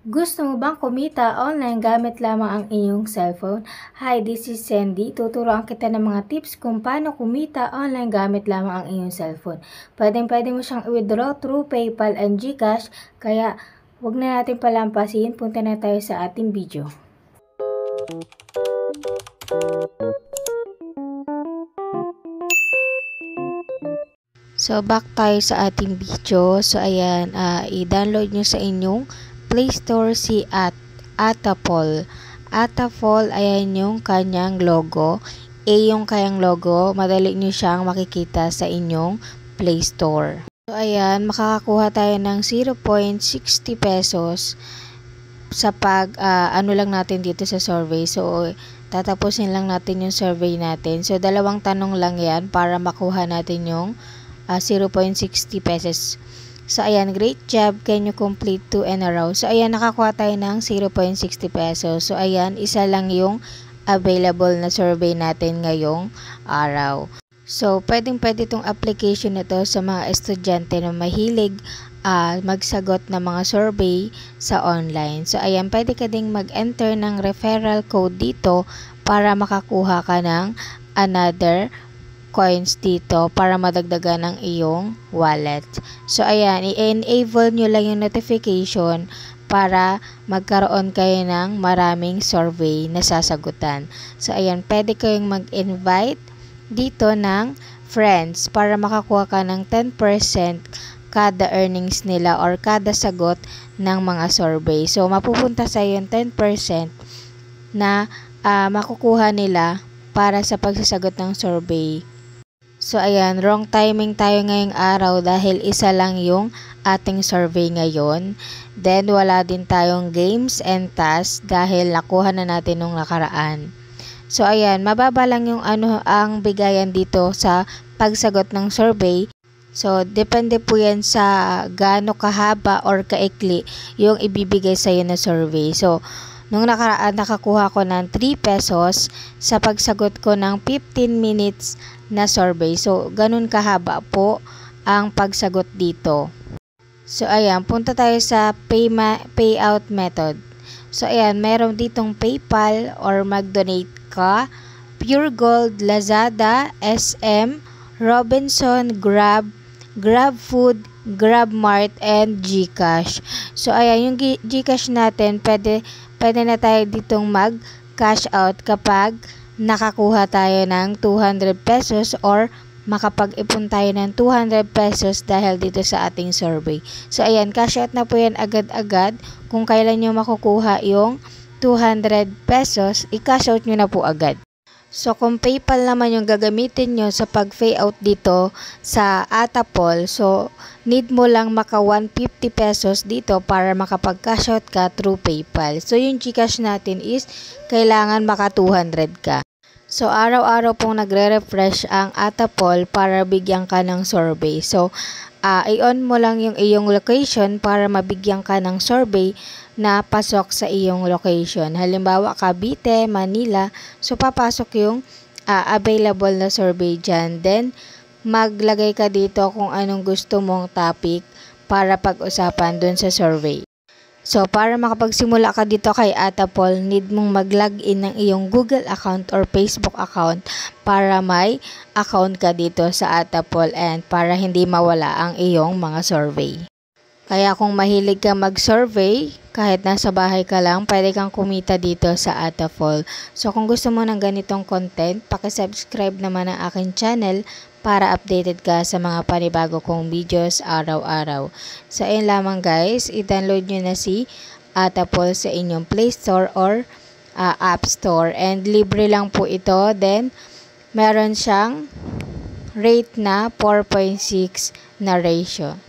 Gusto mo bang kumita online gamit lamang ang iyong cellphone? Hi, this is Sandy. Tuturuan kita ng mga tips kung paano kumita online gamit lamang ang iyong cellphone. Pwede mo siyang i-withdraw through PayPal and GCash, kaya huwag na natin palampasin. Punta na tayo sa ating video. So, back tayo sa ating video. So, ayan, i-download nyo sa inyong Play Store si Atapol. Atapol, ayan yung kanyang logo. Yung kanyang logo, madali nyo siyang makikita sa inyong Play Store. So, ayan, makakakuha tayo ng 0.60 pesos sa ano lang natin dito sa survey. So, tatapusin lang natin yung survey natin. So, dalawang tanong lang yan para makuha natin yung 0.60 pesos. So, ayan, great job. Can you complete 2 in a row? So, ayan, nakakuha tayo ng 0.60 pesos. So, ayan, isa lang yung available na survey natin ngayong araw. So, pwede itong application na to sa mga estudyante na mahilig magsagot ng mga survey sa online. So, ayan, pwede ka ding mag-enter ng referral code dito para makakuha ka ng another coins dito para madagdagan ng iyong wallet. So, ayan, i-enable nyo lang yung notification para magkaroon kayo ng maraming survey na sasagutan. So, ayan, pwede kayong mag-invite dito ng friends para makakuha ka ng 10% kada earnings nila or kada sagot ng mga survey. So, mapupunta sa iyo yung 10% na makukuha nila para sa pagsasagot ng survey. So, ayan, wrong timing tayo ngayong araw dahil isa lang yung ating survey ngayon. Then, wala din tayong games and tasks dahil nakuha na natin nung nakaraan. So, ayan, mababa lang yung ang bigayan dito sa pagsagot ng survey. So, depende po yan sa gaano kahaba or kaikli yung ibibigay sa'yo na survey. So, nung nakaraan, nakakuha ko ng 3 pesos sa pagsagot ko ng 15 minutes na survey. So, ganun kahaba po ang pagsagot dito. So, ayan, punta tayo sa payout method. So, ayan, meron ditong PayPal or mag-donate ka, Pure Gold, Lazada, SM, Robinson, Grab, GrabFood, GrabMart, and GCash. So, ayan, yung GCash natin, pwede na tayo ditong mag-cash out kapag nakakuha tayo ng 200 pesos or makapag-ipon tayo ng 200 pesos dahil dito sa ating survey. So, ayan, cash out na po yan agad-agad. Kung kailan nyo makukuha yung 200 pesos, i-cash out nyo na po agad. So, kung PayPal naman yung gagamitin nyo sa pag-payout dito sa Atapol, so, need mo lang maka 150 pesos dito para makapag-cash out ka through PayPal. So, yung GCash natin is kailangan maka 200 ka. So, araw-araw pong nagre-refresh ang Atapol para bigyan ka ng survey. So, i-on mo lang yung iyong location para mabigyan ka ng survey na pasok sa iyong location. Halimbawa, Cavite, Manila. So, papasok yung available na survey dyan. Then, maglagay ka dito kung anong gusto mong topic para pag-usapan dun sa survey. So, para makapagsimula ka dito kay Atapol, need mong mag-login ng iyong Google account or Facebook account para may account ka dito sa Atapol and para hindi mawala ang iyong mga survey. Kaya kung mahilig ka mag-survey, kahit nasa bahay ka lang, pwede kang kumita dito sa Atapol. So, kung gusto mo ng ganitong content, pakisubscribe naman ang aking channel para updated ka sa mga panibago kong videos araw-araw. So, ayun lamang guys, i-download nyo na si Atapol sa inyong Play Store or App Store. And libre lang po ito. Then, meron siyang rate na 4.6 na ratio.